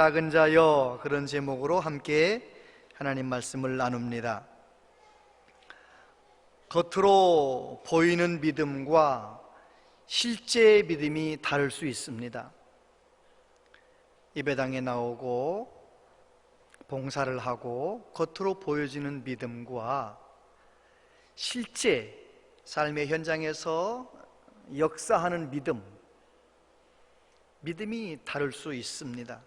작은 자여, 그런 제목으로 함께 하나님 말씀을 나눕니다. 겉으로 보이는 믿음과 실제 믿음이 다를 수 있습니다. 예배당에 나오고 봉사를 하고 겉으로 보여지는 믿음과 실제 삶의 현장에서 역사하는 믿음이 다를 수 있습니다.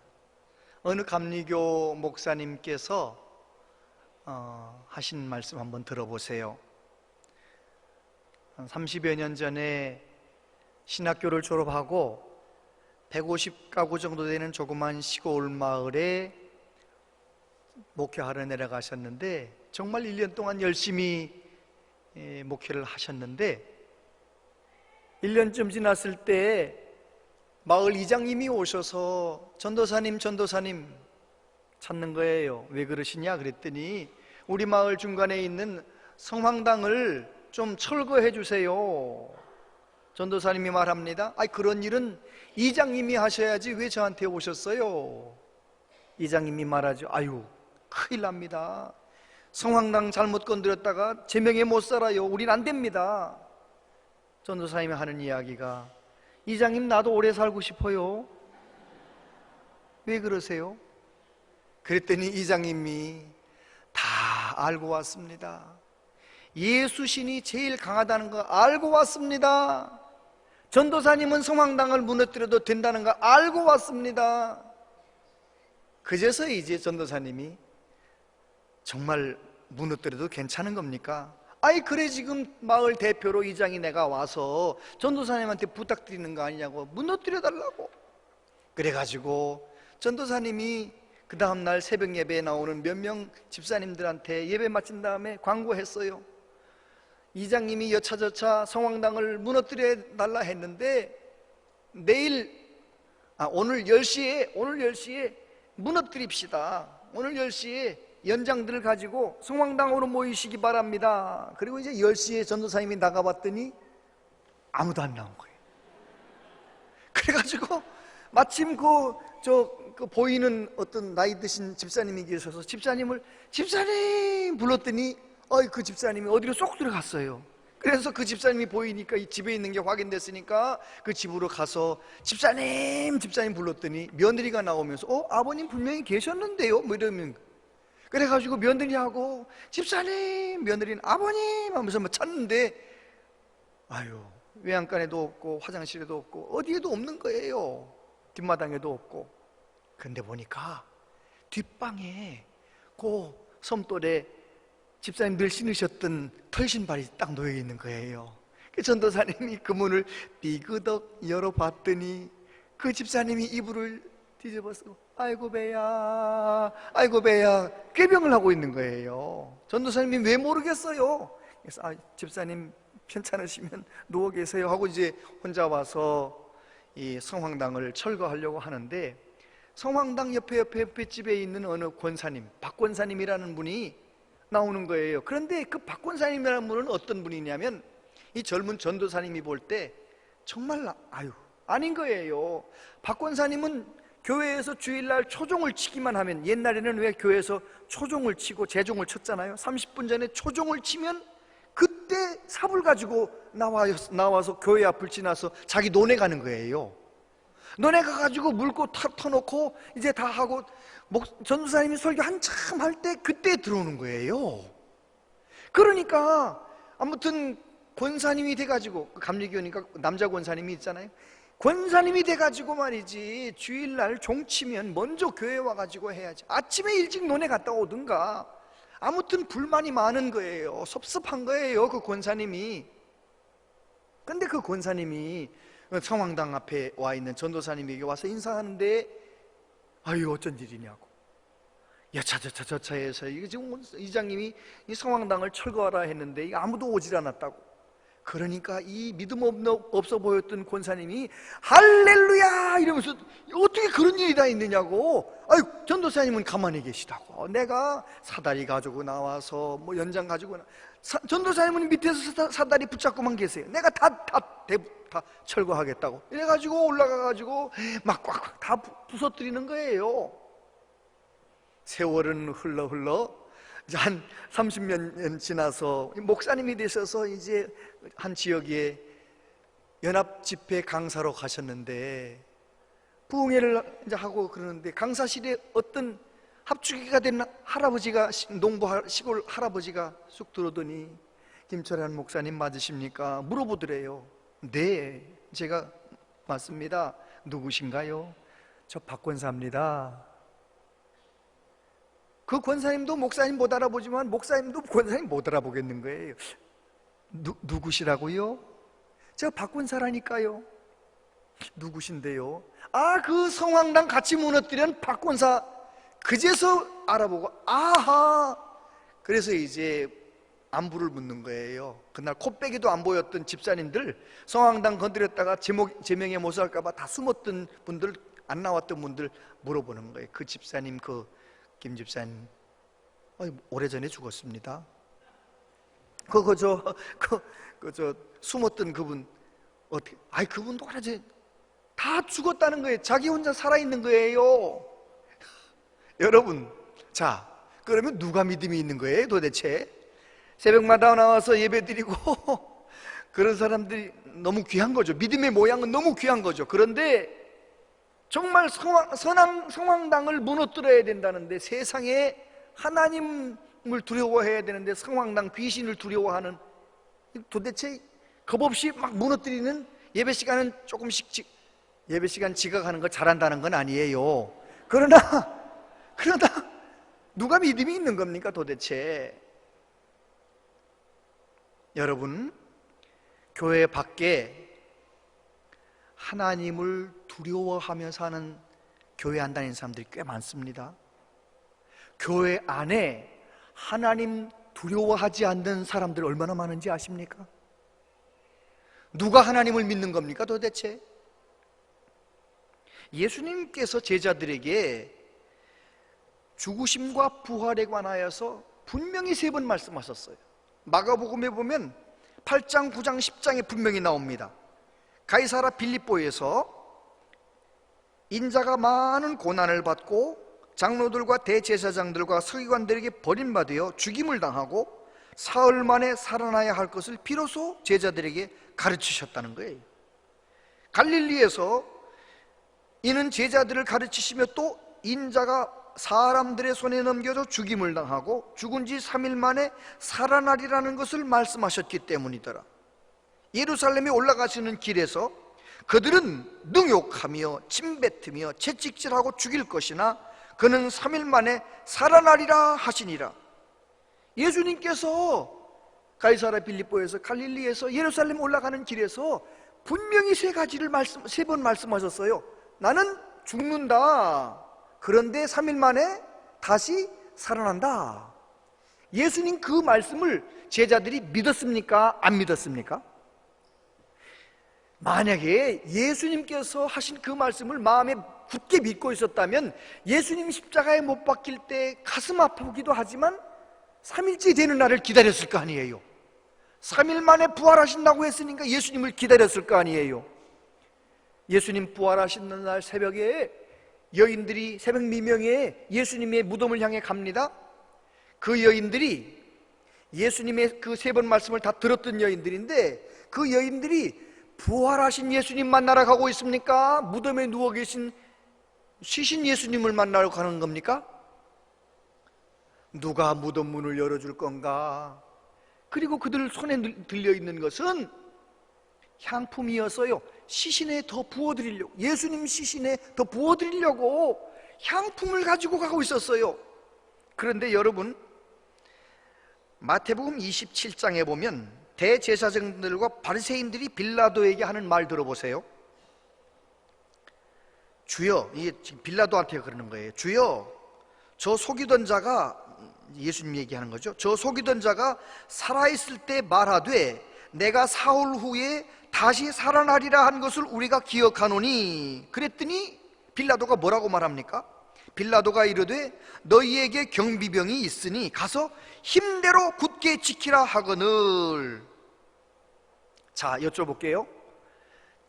어느 감리교 목사님께서 하신 말씀 한번 들어보세요. 한 30여 년 전에 신학교를 졸업하고 150가구 정도 되는 조그만 시골 마을에 목회하러 내려가셨는데, 정말 1년 동안 열심히 목회를 하셨는데, 1년쯤 지났을 때 마을 이장님이 오셔서 전도사님 찾는 거예요. 왜 그러시냐 그랬더니, 우리 마을 중간에 있는 성황당을 좀 철거해 주세요. 전도사님이 말합니다. 그런 일은 이장님이 하셔야지 왜 저한테 오셨어요? 이장님이 말하죠. 큰일 납니다. 성황당 잘못 건드렸다가 제명에 못 살아요. 우린 안 됩니다. 전도사님이 하는 이야기가, 이장님 나도 오래 살고 싶어요. 왜 그러세요? 그랬더니 이장님이 다 알고 왔습니다. 예수신이 제일 강하다는 거 알고 왔습니다. 전도사님은 성황당을 무너뜨려도 된다는 거 알고 왔습니다. 그제서 이제 전도사님이 정말 무너뜨려도 괜찮은 겁니까? 그래 지금 마을 대표로 이장이 내가 와서 전도사님한테 부탁드리는 거 아니냐고, 무너뜨려 달라고. 그래가지고 전도사님이 그 다음날 새벽 예배에 나오는 몇 명 집사님들한테 예배 마친 다음에 광고했어요. 이장님이 여차저차 성황당을 무너뜨려 달라 했는데 오늘 10시에 무너뜨립시다. 오늘 10시에 연장들을 가지고 성황당으로 모이시기 바랍니다. 그리고 이제 10시에 전도사님이 나가봤더니 아무도 안 나온 거예요. 그래가지고 마침 그 보이는 어떤 나이 드신 집사님이 계셔서 집사님 불렀더니 그 집사님이 어디로 쏙 들어갔어요. 그래서 그 집사님이 보이니까 이 집에 있는 게 확인됐으니까 그 집으로 가서 집사님 불렀더니 며느리가 나오면서 아버님 분명히 계셨는데요 뭐 이러면, 그래가지고 며느리하고 집사님, 며느리는 아버님 하면서 찾는데 외양간에도 없고 화장실에도 없고 어디에도 없는 거예요. 뒷마당에도 없고. 근데 보니까 뒷방에 그 섬돌에 집사님 늘 신으셨던 털신발이 딱 놓여 있는 거예요. 그 전도사님이 그 문을 삐그덕 열어봤더니 그 집사님이 이불을 뒤집어서 아이고 배야 꾀병을 하고 있는 거예요. 전도사님이 왜 모르겠어요. 그래서 집사님 괜찮으시면 누워 계세요 하고 이제 혼자 와서 이 성황당을 철거하려고 하는데, 성황당 옆에 집에 있는 어느 권사님, 박 권사님이라는 분이 나오는 거예요. 그런데 그 박 권사님이라는 분은 어떤 분이냐면, 이 젊은 전도사님이 볼 때 정말 아닌 거예요. 박 권사님은 교회에서 주일날 초종을 치기만 하면, 옛날에는 왜 교회에서 초종을 치고 재종을 쳤잖아요. 30분 전에 초종을 치면 그때 삽을 가지고 나와서 교회 앞을 지나서 자기 논에 가는 거예요. 논에 가가지고 물고 터놓고 이제 다 하고 전도사님이 설교 한참 할 때 그때 들어오는 거예요. 그러니까 아무튼 권사님이 돼가지고, 감리교니까 남자 권사님이 있잖아요. 권사님이 돼가지고 말이지, 주일날 종치면 먼저 교회 와가지고 해야지. 아침에 일찍 논에 갔다 오든가. 아무튼 불만이 많은 거예요. 섭섭한 거예요, 그 권사님이. 근데 그 권사님이 성황당 앞에 와 있는 전도사님에게 와서 인사하는데 어쩐 일이냐고, 여차저차해서 이게 지금 이장님이 이 성황당을 철거하라 했는데 아무도 오질 않았다고. 그러니까 이 믿음 없어 보였던 권사님이 할렐루야 이러면서 어떻게 그런 일이 다 있느냐고. 전도사님은 가만히 계시다고. 내가 사다리 가지고 나와서 연장 가지고 전도사님은 밑에서 사다리 붙잡고만 계세요. 내가 다 철거하겠다고. 이래가지고 올라가가지고 막 꽉꽉 다 부서뜨리는 거예요. 세월은 흘러 이제 한 30몇 년 지나서 목사님이 되셔서 이제 한 지역에 연합 집회 강사로 가셨는데, 부흥회를 이제 하고 그러는데 강사실에 어떤 합주기가 된 할아버지가, 농부 시골 할아버지가 쑥 들어오더니 김철환 목사님 맞으십니까? 물어보더래요. 네, 제가 맞습니다. 누구신가요? 저 박권사입니다. 그 권사님도 목사님 못 알아보지만 목사님도 권사님 못 알아보겠는 거예요. 누구시라고요? 저 박권사라니까요. 누구신데요? 아, 그 성황당 같이 무너뜨린 박권사. 그제서 알아보고, 아하. 그래서 이제 안부를 묻는 거예요. 그날 코빼기도 안 보였던 집사님들, 성황당 건드렸다가 제명에 못 살까봐 다 숨었던 분들, 안 나왔던 분들 물어보는 거예요. 그 집사님, 김 집사님, 오래전에 죽었습니다. 저 숨었던 그분 어떻게? 그분도 오래전에 다 죽었다는 거예요. 자기 혼자 살아있는 거예요. 여러분, 자, 그러면 누가 믿음이 있는 거예요 도대체? 새벽마다 나와서 예배드리고 그런 사람들이 너무 귀한 거죠. 믿음의 모양은 너무 귀한 거죠. 그런데 정말 성황당을 무너뜨려야 된다는데, 세상에 하나님을 두려워해야 되는데 성황당 귀신을 두려워하는, 도대체 겁없이 막 무너뜨리는, 예배 시간은 조금씩 예배 시간 지각하는 거 잘한다는 건 아니에요. 그러나 누가 믿음이 있는 겁니까 도대체? 여러분, 교회 밖에 하나님을 두려워하며 사는 교회 안 다니는 사람들이 꽤 많습니다. 교회 안에 하나님 두려워하지 않는 사람들 얼마나 많은지 아십니까? 누가 하나님을 믿는 겁니까 도대체? 예수님께서 제자들에게 죽으심과 부활에 관하여서 분명히 3번 말씀하셨어요. 마가복음에 보면 8장, 9장, 10장에 분명히 나옵니다. 가이사라 빌립보에서 인자가 많은 고난을 받고 장로들과 대제사장들과 서기관들에게 버림받아 죽임을 당하고 사흘 만에 살아나야 할 것을 비로소 제자들에게 가르치셨다는 거예요. 갈릴리에서 이는 제자들을 가르치시며 또 인자가 사람들의 손에 넘겨져 죽임을 당하고 죽은 지 3일 만에 살아나리라는 것을 말씀하셨기 때문이더라. 예루살렘에 올라가시는 길에서 그들은 능욕하며 침뱉으며 채찍질하고 죽일 것이나 그는 3일 만에 살아나리라 하시니라. 예수님께서 가이사라 빌립보에서 갈릴리에서 예루살렘 올라가는 길에서 분명히 3번 말씀하셨어요. 나는 죽는다. 그런데 3일 만에 다시 살아난다. 예수님 그 말씀을 제자들이 믿었습니까? 안 믿었습니까? 만약에 예수님께서 하신 그 말씀을 마음에 굳게 믿고 있었다면 예수님 십자가에 못 박힐 때 가슴 아프기도 하지만 3일째 되는 날을 기다렸을 거 아니에요. 3일 만에 부활하신다고 했으니까 예수님을 기다렸을 거 아니에요. 예수님 부활하시는 날 새벽에 여인들이 새벽 미명에 예수님의 무덤을 향해 갑니다. 그 여인들이 예수님의 그 3번 말씀을 다 들었던 여인들인데, 그 여인들이 부활하신 예수님 만나러 가고 있습니까? 무덤에 누워 계신 쉬신 예수님을 만나러 가는 겁니까? 누가 무덤 문을 열어줄 건가? 그리고 그들 손에 들려있는 것은 향품이었어요. 시신에 더 부어드리려고, 예수님 시신에 더 부어드리려고 향품을 가지고 가고 있었어요. 그런데 여러분, 마태복음 27장에 보면 대제사장들과 바리새인들이 빌라도에게 하는 말 들어보세요. 주여, 이게 지금 빌라도한테 그러는 거예요. 주여, 저 속이던 자가, 예수님 얘기하는 거죠. 저 속이던 자가 살아있을 때 말하되 내가 사흘 후에 다시 살아나리라 한 것을 우리가 기억하노니. 그랬더니 빌라도가 뭐라고 말합니까? 빌라도가 이르되 너희에게 경비병이 있으니 가서 힘대로 굳게 지키라 하거늘. 자, 여쭤볼게요.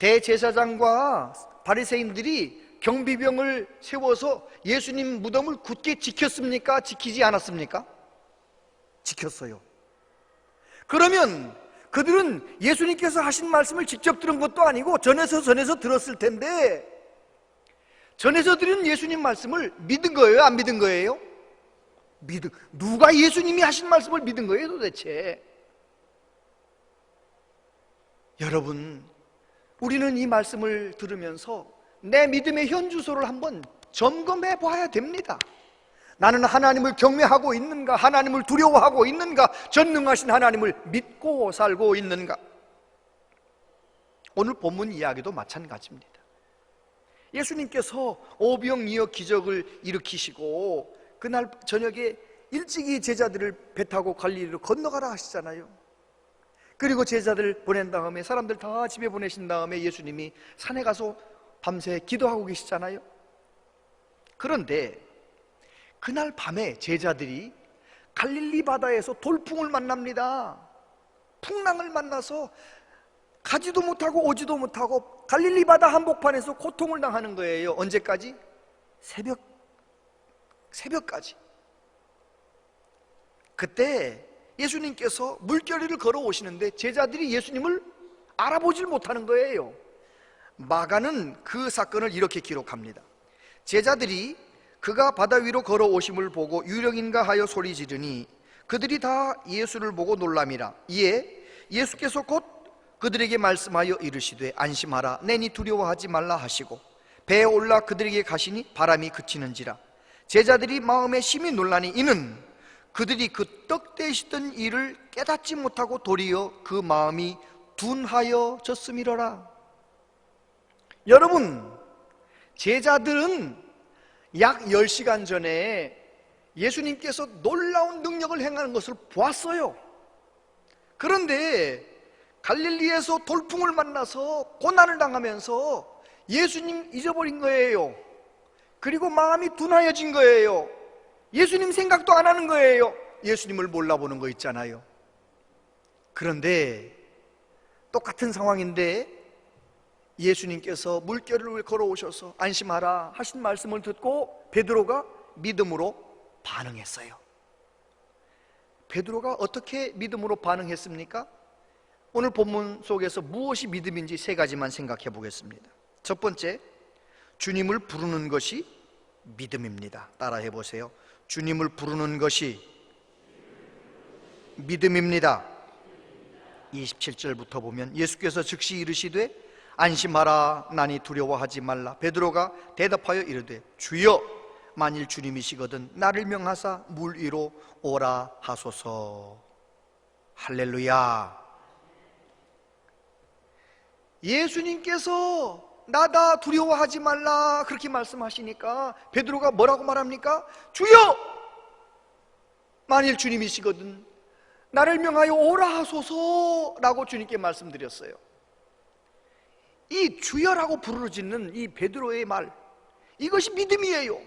대제사장과 바리새인들이 경비병을 세워서 예수님 무덤을 굳게 지켰습니까? 지키지 않았습니까? 지켰어요. 그러면 그들은 예수님께서 하신 말씀을 직접 들은 것도 아니고 전에서 들었을 텐데, 전에서 들은 예수님 말씀을 믿은 거예요? 안 믿은 거예요? 누가 예수님이 하신 말씀을 믿은 거예요 도대체? 여러분, 우리는 이 말씀을 들으면서 내 믿음의 현주소를 한번 점검해 봐야 됩니다. 나는 하나님을 경외하고 있는가? 하나님을 두려워하고 있는가? 전능하신 하나님을 믿고 살고 있는가? 오늘 본문 이야기도 마찬가지입니다. 예수님께서 오병이어 기적을 일으키시고 그날 저녁에 일찍이 제자들을 배 타고 갈릴리로 건너가라 하시잖아요. 그리고 제자들 보낸 다음에, 사람들 다 집에 보내신 다음에 예수님이 산에 가서 밤새 기도하고 계시잖아요. 그런데 그날 밤에 제자들이 갈릴리 바다에서 돌풍을 만납니다. 풍랑을 만나서 가지도 못하고 오지도 못하고 갈릴리 바다 한복판에서 고통을 당하는 거예요. 언제까지? 새벽까지. 그때 예수님께서 물결위를 걸어오시는데 제자들이 예수님을 알아보질 못하는 거예요. 마가는 그 사건을 이렇게 기록합니다. 제자들이 그가 바다 위로 걸어오심을 보고 유령인가 하여 소리 지르니 그들이 다 예수를 보고 놀람이라. 이에 예수께서 곧 그들에게 말씀하여 이르시되 안심하라, 내니 두려워하지 말라 하시고 배에 올라 그들에게 가시니 바람이 그치는지라. 제자들이 마음에 심히 놀라니 이는 그들이 그 떡 떼시던 일을 깨닫지 못하고 도리어 그 마음이 둔하여졌음이로라. 여러분, 제자들은 약 10시간 전에 예수님께서 놀라운 능력을 행하는 것을 보았어요. 그런데 갈릴리에서 돌풍을 만나서 고난을 당하면서 예수님 잊어버린 거예요. 그리고 마음이 둔하여진 거예요. 예수님 생각도 안 하는 거예요. 예수님을 몰라보는 거 있잖아요. 그런데 똑같은 상황인데 예수님께서 물결을 걸어오셔서 안심하라 하신 말씀을 듣고 베드로가 믿음으로 반응했어요. 베드로가 어떻게 믿음으로 반응했습니까? 오늘 본문 속에서 무엇이 믿음인지 세 가지만 생각해 보겠습니다. 첫 번째, 주님을 부르는 것이 믿음입니다. 따라해 보세요. 주님을 부르는 것이 믿음입니다. 27절부터 보면 예수께서 즉시 이르시되 안심하라, 나니 두려워하지 말라. 베드로가 대답하여 이르되 주여, 만일 주님이시거든 나를 명하사 물 위로 오라 하소서. 할렐루야. 예수님께서 나다 두려워하지 말라 그렇게 말씀하시니까 베드로가 뭐라고 말합니까? 주여, 만일 주님이시거든 나를 명하여 오라 하소서라고 주님께 말씀드렸어요. 이 주여라고 부르짖는 이 베드로의 말, 이것이 믿음이에요.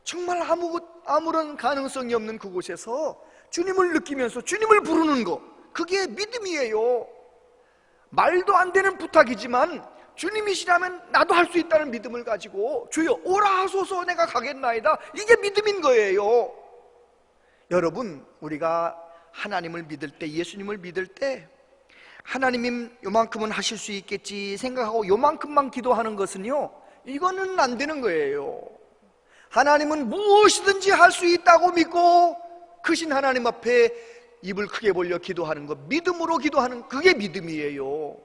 정말 아무런 가능성이 없는 그곳에서 주님을 느끼면서 주님을 부르는 거, 그게 믿음이에요. 말도 안 되는 부탁이지만 주님이시라면 나도 할 수 있다는 믿음을 가지고 주여 오라 하소서 내가 가겠나이다, 이게 믿음인 거예요. 여러분, 우리가 하나님을 믿을 때, 예수님을 믿을 때 하나님이 요만큼은 하실 수 있겠지 생각하고 요만큼만 기도하는 것은요, 이거는 안 되는 거예요. 하나님은 무엇이든지 할 수 있다고 믿고 크신 하나님 앞에 입을 크게 벌려 기도하는 것, 믿음으로 기도하는, 그게 믿음이에요.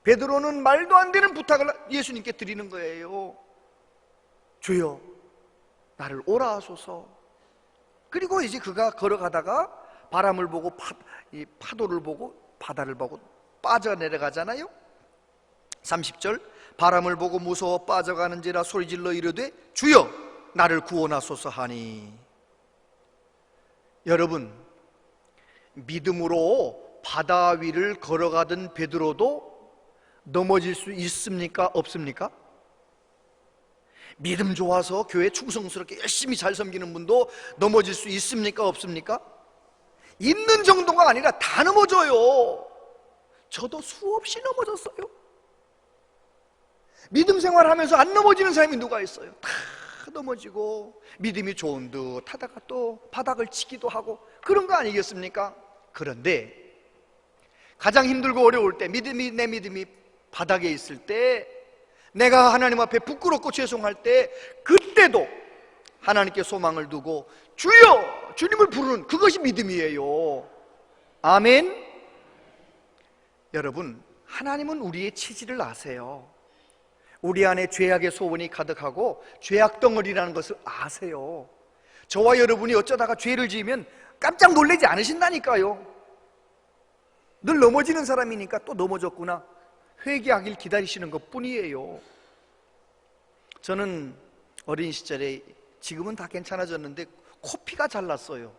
베드로는 말도 안 되는 부탁을 예수님께 드리는 거예요. 주여 나를 오라 하소서. 그리고 이제 그가 걸어가다가 바람을 보고 파도를 보고 바다를 보고 빠져내려가잖아요. 30절, 바람을 보고 무서워 빠져가는지라 소리질러 이르되 주여 나를 구원하소서 하니. 여러분, 믿음으로 바다 위를 걸어가던 베드로도 넘어질 수 있습니까? 없습니까? 믿음 좋아서 교회 충성스럽게 열심히 잘 섬기는 분도 넘어질 수 있습니까? 없습니까? 있는 정도가 아니라 다 넘어져요. 저도 수없이 넘어졌어요. 믿음 생활하면서 안 넘어지는 사람이 누가 있어요? 다 넘어지고 믿음이 좋은 듯 하다가 또 바닥을 치기도 하고 그런 거 아니겠습니까? 그런데 가장 힘들고 어려울 때, 내 믿음이 바닥에 있을 때, 내가 하나님 앞에 부끄럽고 죄송할 때, 그때도 하나님께 소망을 두고 주여! 주님을 부르는 그것이 믿음이에요. 아멘. 여러분, 하나님은 우리의 체질을 아세요. 우리 안에 죄악의 소원이 가득하고 죄악 덩어리라는 것을 아세요. 저와 여러분이 어쩌다가 죄를 지으면 깜짝 놀라지 않으신다니까요. 늘 넘어지는 사람이니까 또 넘어졌구나 회개하길 기다리시는 것 뿐이에요. 저는 어린 시절에, 지금은 다 괜찮아졌는데 코피가 잘 났어요.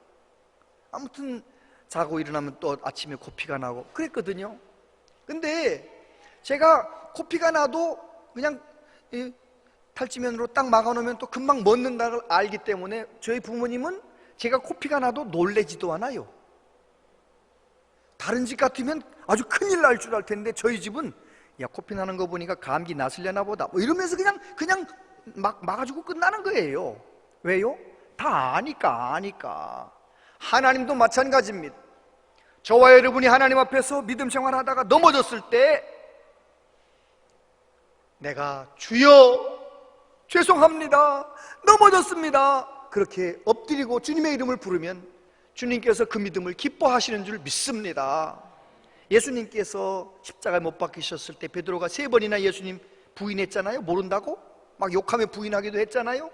아무튼 자고 일어나면 또 아침에 코피가 나고 그랬거든요. 근데 제가 코피가 나도 그냥 탈지면으로 딱 막아놓으면 또 금방 멎는다는 걸 알기 때문에 저희 부모님은 제가 코피가 나도 놀래지도 않아요. 다른 집 같으면 아주 큰일 날 줄 알 텐데 저희 집은 야, 코피 나는 거 보니까 감기 났으려나 보다 뭐 이러면서 그냥 막아주고 끝나는 거예요. 왜요? 다 아니까. 하나님도 마찬가지입니다. 저와 여러분이 하나님 앞에서 믿음 생활하다가 넘어졌을 때 내가 주여 죄송합니다 넘어졌습니다 그렇게 엎드리고 주님의 이름을 부르면 주님께서 그 믿음을 기뻐하시는 줄 믿습니다. 예수님께서 십자가에 못 박히셨을 때 베드로가 3번이나 예수님 부인했잖아요. 모른다고 막 욕하며 부인하기도 했잖아요.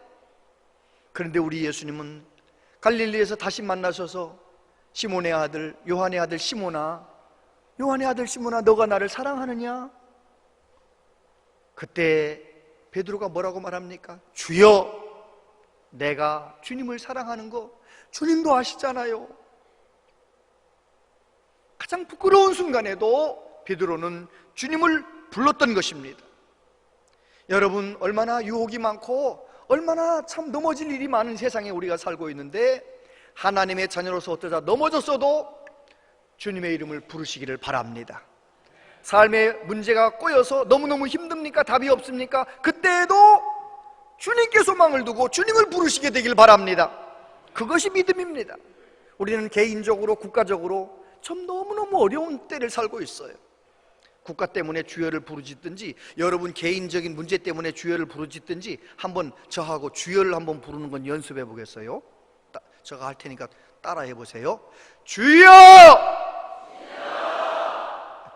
그런데 우리 예수님은 갈릴리에서 다시 만나셔서 시몬의 아들, 요한의 아들 시몬아, 너가 나를 사랑하느냐? 그때 베드로가 뭐라고 말합니까? 주여, 내가 주님을 사랑하는 거 주님도 아시잖아요. 가장 부끄러운 순간에도 베드로는 주님을 불렀던 것입니다. 여러분, 얼마나 유혹이 많고 얼마나 참 넘어질 일이 많은 세상에 우리가 살고 있는데 하나님의 자녀로서 어떠자 넘어졌어도 주님의 이름을 부르시기를 바랍니다. 삶의 문제가 꼬여서 너무너무 힘듭니까? 답이 없습니까? 그때에도 주님께 소망을 두고 주님을 부르시게 되길 바랍니다. 그것이 믿음입니다. 우리는 개인적으로 국가적으로 참 너무너무 어려운 때를 살고 있어요. 국가 때문에 주여를 부르짖든지 여러분 개인적인 문제 때문에 주여를 부르짖든지 한번 저하고 주여를 한번 부르는 건 연습해 보겠어요? 제가 할 테니까 따라해 보세요. 주여!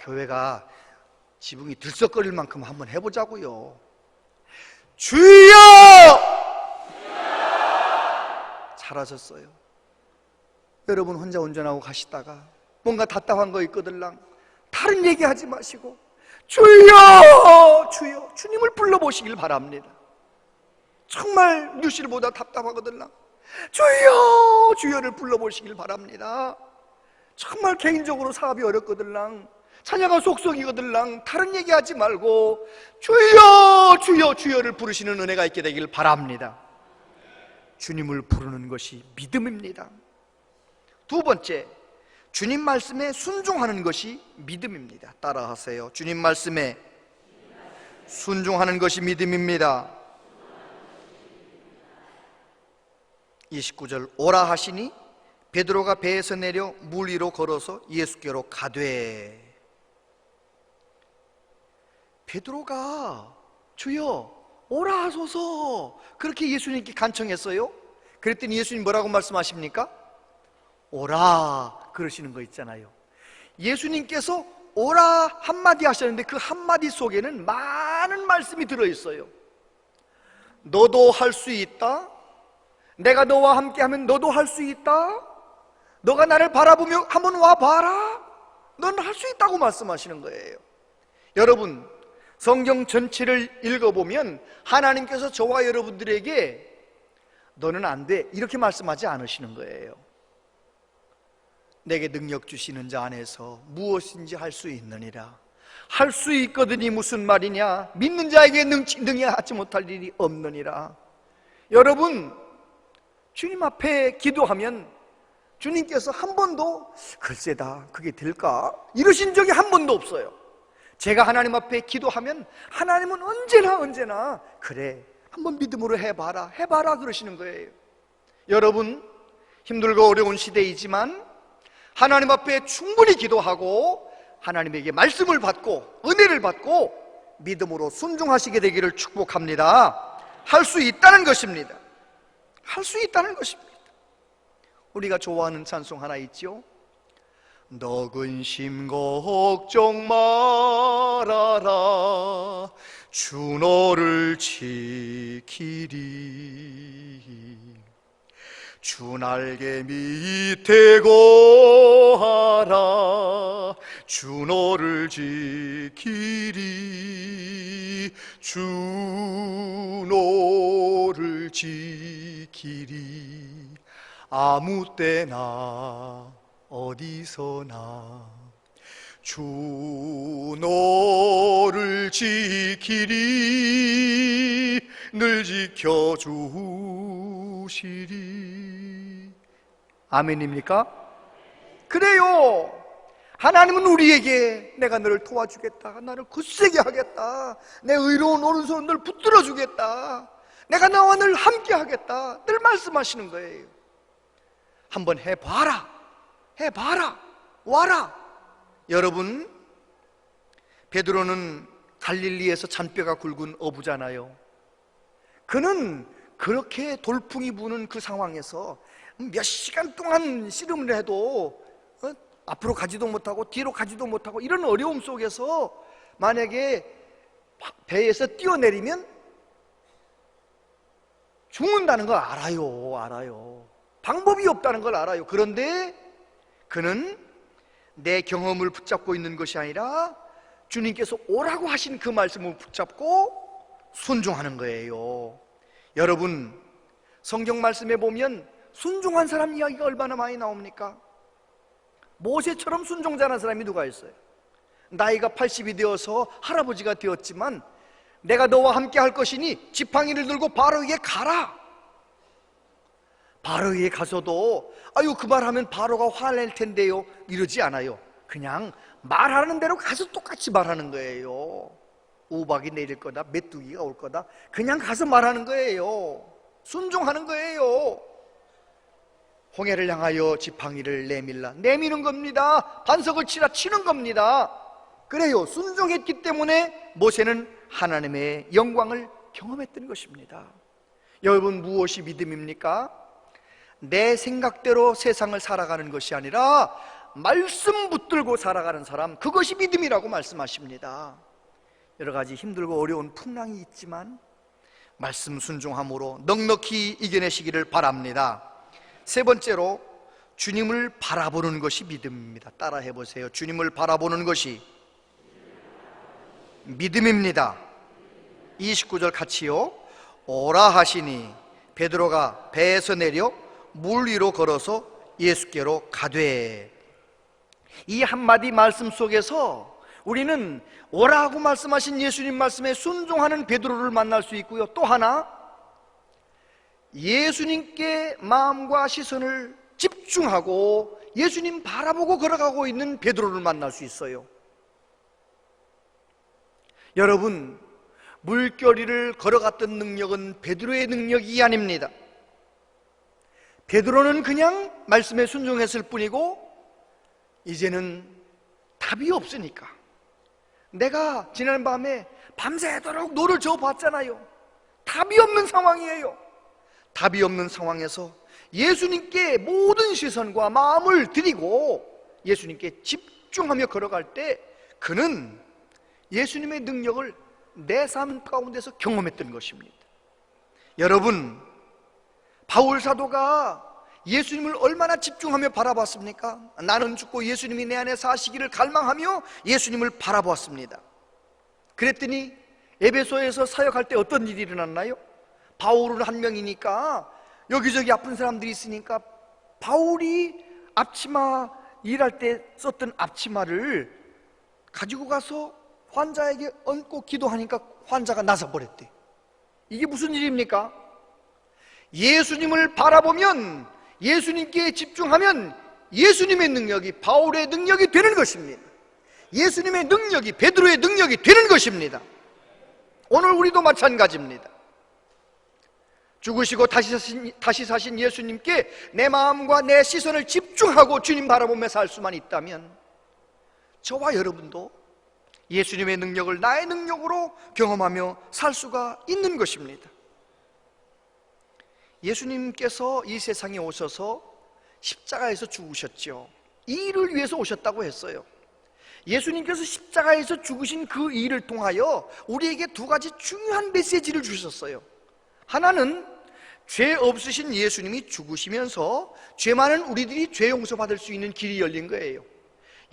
교회가 지붕이 들썩거릴 만큼 한번 해보자고요. 주여! 잘하셨어요. 여러분 혼자 운전하고 가시다가 뭔가 답답한 거 있거들랑 다른 얘기하지 마시고 주여! 주여! 주님을 불러보시길 바랍니다. 정말 뉴실보다 답답하거들랑 주여! 주여를 불러보시길 바랍니다. 정말 개인적으로 사업이 어렵거들랑 자녀가 속썩이거들랑 다른 얘기하지 말고 주여! 주여! 주여를 부르시는 은혜가 있게 되길 바랍니다. 주님을 부르는 것이 믿음입니다. 두 번째, 주님 말씀에 순종하는 것이 믿음입니다. 따라하세요. 주님 말씀에 순종하는 것이 믿음입니다. 29절 오라 하시니 베드로가 배에서 내려 물 위로 걸어서 예수께로 가되. 베드로가 주여 오라 하소서 그렇게 예수님께 간청했어요. 그랬더니 예수님 뭐라고 말씀하십니까? 오라 그러시는 거 있잖아요. 예수님께서 오라 한마디 하셨는데 그 한마디 속에는 많은 말씀이 들어있어요. 너도 할 수 있다. 내가 너와 함께하면 너도 할 수 있다. 너가 나를 바라보며 한번 와봐라. 넌 할 수 있다고 말씀하시는 거예요. 여러분, 성경 전체를 읽어보면 하나님께서 저와 여러분들에게 너는 안 돼 이렇게 말씀하지 않으시는 거예요. 내게 능력 주시는 자 안에서 무엇인지 할 수 있느니라. 할 수 있거든이 무슨 말이냐? 믿는 자에게 능히 하지 못할 일이 없느니라. 여러분, 주님 앞에 기도하면 주님께서 한 번도 글쎄다 그게 될까? 이러신 적이 한 번도 없어요. 제가 하나님 앞에 기도하면 하나님은 언제나 그래, 한번 믿음으로 해봐라 그러시는 거예요. 여러분, 힘들고 어려운 시대이지만 하나님 앞에 충분히 기도하고 하나님에게 말씀을 받고 은혜를 받고 믿음으로 순종하시게 되기를 축복합니다. 할 수 있다는 것입니다. 할 수 있다는 것입니다. 우리가 좋아하는 찬송 하나 있죠? 너 근심 걱정 말아라, 주 너를 지키리. 주 날개 밑에 거하라, 주 너를 지키리. 주 너를 지키리. 아무 때나 어디서나 주 너를 지키리. 늘 지켜주시리. 아멘입니까? 그래요. 하나님은 우리에게 내가 너를 도와주겠다, 나를 굳세게 하겠다, 내 의로운 오른손을 늘 붙들어 주겠다, 내가 너와 늘 함께 하겠다, 늘 말씀하시는 거예요. 한번 해봐라, 와라. 여러분, 베드로는 갈릴리에서 잔뼈가 굵은 어부잖아요. 그는 그렇게 돌풍이 부는 그 상황에서 몇 시간 동안 씨름을 해도 앞으로 가지도 못하고 뒤로 가지도 못하고 이런 어려움 속에서 만약에 배에서 뛰어내리면 죽는다는 걸 알아요. 방법이 없다는 걸 알아요. 그런데 그는 내 경험을 붙잡고 있는 것이 아니라 주님께서 오라고 하신 그 말씀을 붙잡고 순종하는 거예요. 여러분, 성경 말씀에 보면 순종한 사람 이야기가 얼마나 많이 나옵니까? 모세처럼 순종자라는 사람이 누가 있어요? 나이가 80이 되어서 할아버지가 되었지만 내가 너와 함께 할 것이니 지팡이를 들고 바로에게 가라. 바로에게 가서도 아유, 그 말하면 바로가 화낼 텐데요, 이러지 않아요. 그냥 말하는 대로 가서 똑같이 말하는 거예요. 우박이 내릴 거다, 메뚜기가 올 거다, 그냥 가서 말하는 거예요. 순종하는 거예요. 홍해를 향하여 지팡이를 내미는 겁니다. 반석을 치는 겁니다. 그래요. 순종했기 때문에 모세는 하나님의 영광을 경험했던 것입니다. 여러분, 무엇이 믿음입니까? 내 생각대로 세상을 살아가는 것이 아니라 말씀 붙들고 살아가는 사람, 그것이 믿음이라고 말씀하십니다. 여러 가지 힘들고 어려운 풍랑이 있지만 말씀 순종함으로 넉넉히 이겨내시기를 바랍니다. 세 번째로, 주님을 바라보는 것이 믿음입니다. 따라 해보세요. 주님을 바라보는 것이 믿음입니다. 29절 같이요. 오라 하시니 베드로가 배에서 내려 물 위로 걸어서 예수께로 가되. 이 한마디 말씀 속에서 우리는 오라고 말씀하신 예수님 말씀에 순종하는 베드로를 만날 수 있고요, 또 하나, 예수님께 마음과 시선을 집중하고 예수님 바라보고 걸어가고 있는 베드로를 만날 수 있어요. 여러분, 물결위를 걸어갔던 능력은 베드로의 능력이 아닙니다. 베드로는 그냥 말씀에 순종했을 뿐이고 이제는 답이 없으니까, 내가 지난밤에 밤새도록 노를 저어봤잖아요. 답이 없는 상황이에요. 답이 없는 상황에서 예수님께 모든 시선과 마음을 드리고 예수님께 집중하며 걸어갈 때 그는 예수님의 능력을 내 삶 가운데서 경험했던 것입니다. 여러분, 바울 사도가 예수님을 얼마나 집중하며 바라봤습니까? 나는 죽고 예수님이 내 안에 사시기를 갈망하며 예수님을 바라보았습니다. 그랬더니 에베소에서 사역할 때 어떤 일이 일어났나요? 바울은 한 명이니까 여기저기 아픈 사람들이 있으니까 바울이 앞치마 일할 때 썼던 앞치마를 가지고 가서 환자에게 얹고 기도하니까 환자가 나서버렸대. 이게 무슨 일입니까? 예수님을 바라보면, 예수님께 집중하면 예수님의 능력이 바울의 능력이 되는 것입니다. 예수님의 능력이 베드로의 능력이 되는 것입니다. 오늘 우리도 마찬가지입니다. 죽으시고 다시 사신 예수님께 내 마음과 내 시선을 집중하고 주님 바라보며 살 수만 있다면 저와 여러분도 예수님의 능력을 나의 능력으로 경험하며 살 수가 있는 것입니다. 예수님께서 이 세상에 오셔서 십자가에서 죽으셨죠. 이 일을 위해서 오셨다고 했어요. 예수님께서 십자가에서 죽으신 그 일을 통하여 우리에게 두 가지 중요한 메시지를 주셨어요. 하나는 죄 없으신 예수님이 죽으시면서 죄 많은 우리들이 죄 용서받을 수 있는 길이 열린 거예요.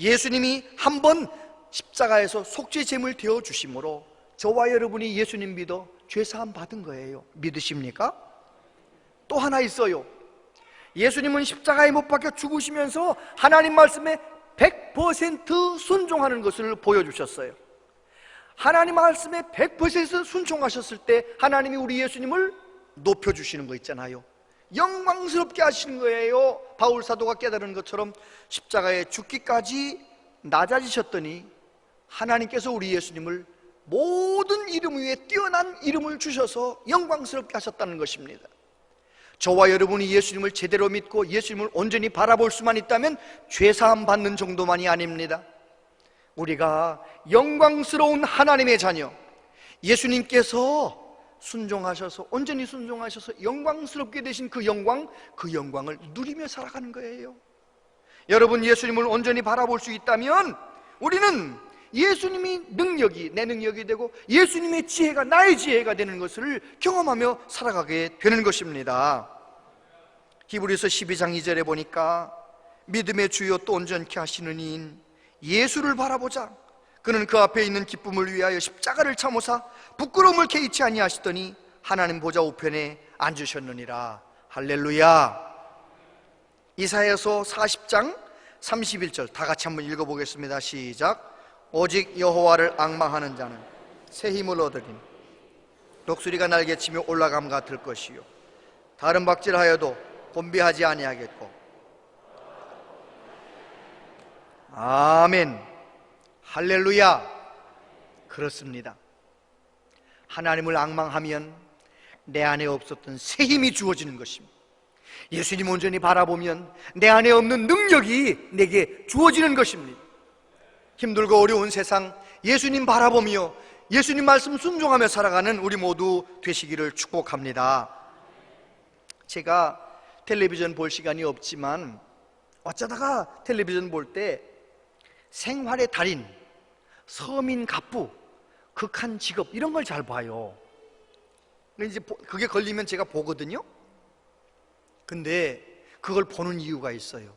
예수님이 한 번 십자가에서 속죄 제물 되어 주심으로 저와 여러분이 예수님 믿어 죄 사함 받은 거예요. 믿으십니까? 또 하나 있어요. 예수님은 십자가에 못 박혀 죽으시면서 하나님 말씀에 100% 순종하는 것을 보여주셨어요. 하나님 말씀에 100% 순종하셨을 때 하나님이 우리 예수님을 높여주시는 거 있잖아요. 영광스럽게 하시는 거예요. 바울 사도가 깨달은 것처럼 십자가에 죽기까지 낮아지셨더니 하나님께서 우리 예수님을 모든 이름 위에 뛰어난 이름을 주셔서 영광스럽게 하셨다는 것입니다. 저와 여러분이 예수님을 제대로 믿고 예수님을 온전히 바라볼 수만 있다면 죄사함 받는 정도만이 아닙니다. 우리가 영광스러운 하나님의 자녀, 예수님께서 순종하셔서 온전히 순종하셔서 영광스럽게 되신 그 영광을 누리며 살아가는 거예요. 여러분, 예수님을 온전히 바라볼 수 있다면 우리는 예수님이 능력이 내 능력이 되고 예수님의 지혜가 나의 지혜가 되는 것을 경험하며 살아가게 되는 것입니다. 히브리서 12장 2절에 보니까 믿음의 주요 또 온전케 하시는 이인 예수를 바라보자. 그는 그 앞에 있는 기쁨을 위하여 십자가를 참으사 부끄러움을 개의치 아니하시더니 하나님 보좌 우편에 앉으셨느니라. 할렐루야. 이사야서 40장 31절 다 같이 한번 읽어보겠습니다. 시작. 오직 여호와를 앙망하는 자는 새 힘을 얻으리니 독수리가 날개치며 올라감 같을 것이요 다른 박질하여도 곤비하지 아니하겠고. 아멘. 할렐루야. 그렇습니다. 하나님을 앙망하면 내 안에 없었던 새 힘이 주어지는 것입니다. 예수님 온전히 바라보면 내 안에 없는 능력이 내게 주어지는 것입니다. 힘들고 어려운 세상 예수님 바라보며 예수님 말씀 순종하며 살아가는 우리 모두 되시기를 축복합니다. 제가 텔레비전 볼 시간이 없지만 어쩌다가 텔레비전 볼 때 생활의 달인, 서민 갑부, 극한 직업 이런 걸 잘 봐요. 이제 그게 걸리면 제가 보거든요. 근데 그걸 보는 이유가 있어요.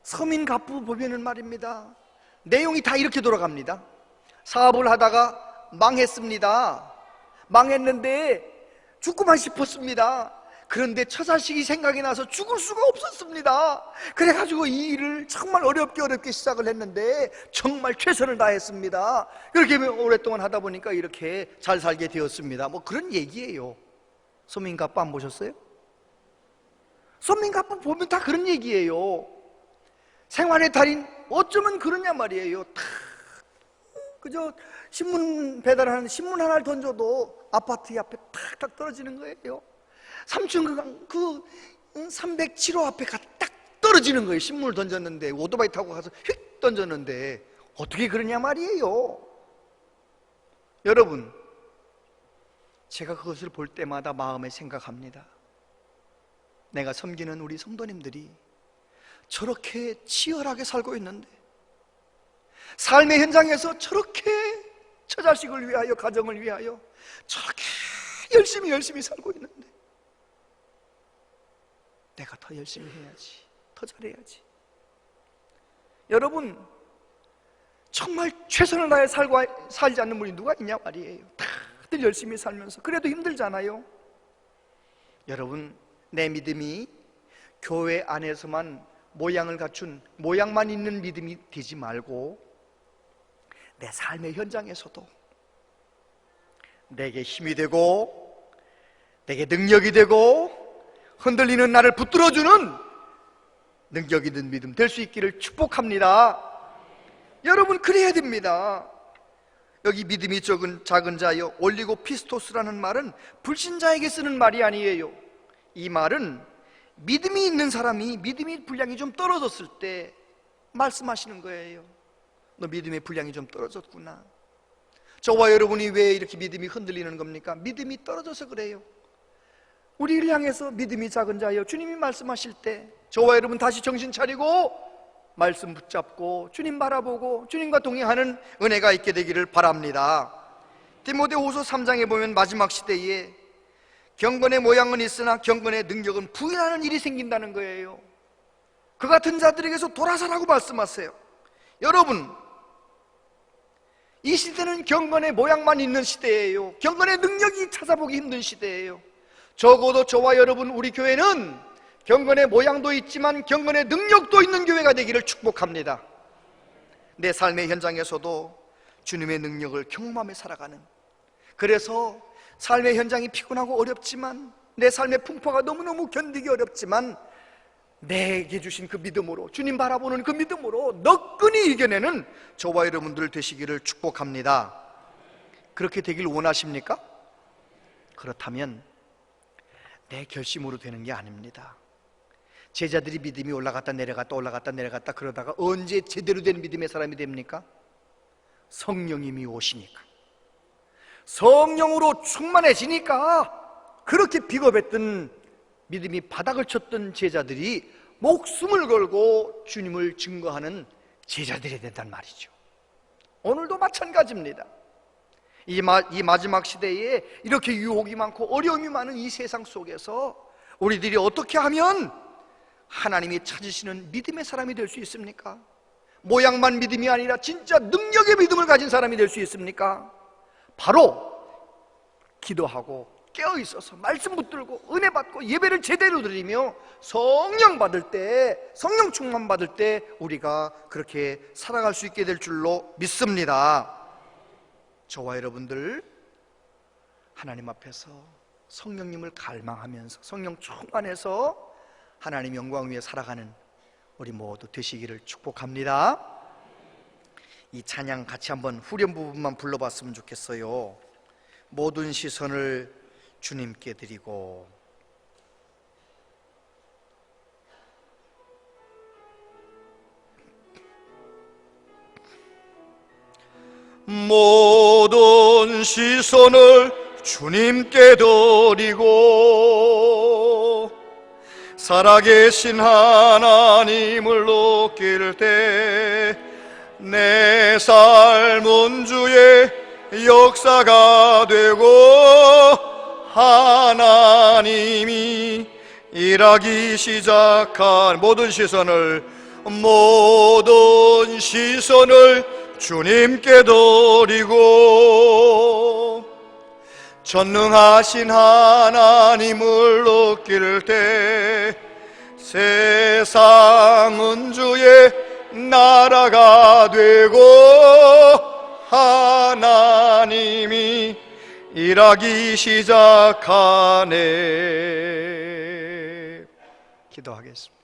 서민 갑부 보면은 말입니다, 내용이 다 이렇게 돌아갑니다. 사업을 하다가 망했습니다. 망했는데 죽고만 싶었습니다. 그런데 처자식이 생각이 나서 죽을 수가 없었습니다. 그래가지고 이 일을 정말 어렵게 시작을 했는데 정말 최선을 다했습니다. 그렇게 오랫동안 하다 보니까 이렇게 잘 살게 되었습니다. 뭐 그런 얘기예요. 서민갑부 안 보셨어요? 서민갑부 보면 다 그런 얘기예요. 생활의 달인 어쩌면 그러냐 말이에요. 다 그저 신문 배달하는 신문 하나를 던져도 아파트 앞에 탁탁 떨어지는 거예요. 3층 그 307호 앞에 딱 떨어지는 거예요. 신문을 던졌는데 오토바이 타고 가서 휙 던졌는데 어떻게 그러냐 말이에요. 여러분, 제가 그것을 볼 때마다 마음에 생각합니다. 내가 섬기는 우리 성도님들이 저렇게 치열하게 살고 있는데, 삶의 현장에서 저렇게 처자식을 위하여 가정을 위하여 저렇게 열심히 살고 있는데 내가 더 열심히 해야지, 더 잘해야지. 여러분, 정말 최선을 다해 살지 않는 분이 누가 있냐 말이에요. 다들 열심히 살면서 그래도 힘들잖아요. 여러분, 내 믿음이 교회 안에서만 모양을 갖춘 모양만 있는 믿음이 되지 말고 내 삶의 현장에서도 내게 힘이 되고 내게 능력이 되고 흔들리는 나를 붙들어주는 능력 있는 믿음 될 수 있기를 축복합니다. 여러분, 그래야 됩니다. 여기 믿음이 작은 자여 올리고 피스토스라는 말은 불신자에게 쓰는 말이 아니에요. 이 말은 믿음이 있는 사람이 믿음의 분량이 좀 떨어졌을 때 말씀하시는 거예요. 너 믿음의 분량이 좀 떨어졌구나. 저와 여러분이 왜 이렇게 믿음이 흔들리는 겁니까? 믿음이 떨어져서 그래요. 우리를 향해서 믿음이 작은 자여 주님이 말씀하실 때 저와 여러분 다시 정신 차리고 말씀 붙잡고 주님 바라보고 주님과 동행하는 은혜가 있게 되기를 바랍니다. 디모데후서 3장에 보면 마지막 시대에 경건의 모양은 있으나 경건의 능력은 부인하는 일이 생긴다는 거예요. 그 같은 자들에게서 돌아서라고 말씀하세요. 여러분, 이 시대는 경건의 모양만 있는 시대예요. 경건의 능력이 찾아보기 힘든 시대예요. 적어도 저와 여러분, 우리 교회는 경건의 모양도 있지만 경건의 능력도 있는 교회가 되기를 축복합니다. 내 삶의 현장에서도 주님의 능력을 경험하며 살아가는, 그래서 삶의 현장이 피곤하고 어렵지만, 내 삶의 풍파가 너무너무 견디기 어렵지만 내게 주신 그 믿음으로, 주님 바라보는 그 믿음으로 너끈히 이겨내는 저와 여러분들 되시기를 축복합니다. 그렇게 되길 원하십니까? 그렇다면 내 결심으로 되는 게 아닙니다. 제자들이 믿음이 올라갔다 내려갔다 올라갔다 내려갔다 그러다가 언제 제대로 된 믿음의 사람이 됩니까? 성령님이 오시니까, 성령으로 충만해지니까 그렇게 비겁했던 믿음이 바닥을 쳤던 제자들이 목숨을 걸고 주님을 증거하는 제자들이 된단 말이죠. 오늘도 마찬가지입니다. 이 마지막 시대에 이렇게 유혹이 많고 어려움이 많은 이 세상 속에서 우리들이 어떻게 하면 하나님이 찾으시는 믿음의 사람이 될 수 있습니까? 모양만 믿음이 아니라 진짜 능력의 믿음을 가진 사람이 될 수 있습니까? 바로 기도하고 깨어있어서 말씀 붙들고 은혜 받고 예배를 제대로 드리며 성령 받을 때, 성령 충만 받을 때 우리가 그렇게 살아갈 수 있게 될 줄로 믿습니다. 저와 여러분들 하나님 앞에서 성령님을 갈망하면서 성령 충만해서 하나님 영광 위에 살아가는 우리 모두 되시기를 축복합니다. 이 찬양 같이 한번 후렴 부분만 불러봤으면 좋겠어요. 모든 시선을 주님께 드리고. 모든 시선을 주님께 드리고 살아계신 하나님을 높일 때 내 삶은 주의 역사가 되고 하나님이 일하기 시작한 모든 시선을 주님께 드리고 전능하신 하나님을 높일 때 세상은 주의 나라가 되고 하나님이 일하기 시작하네. 기도하겠습니다.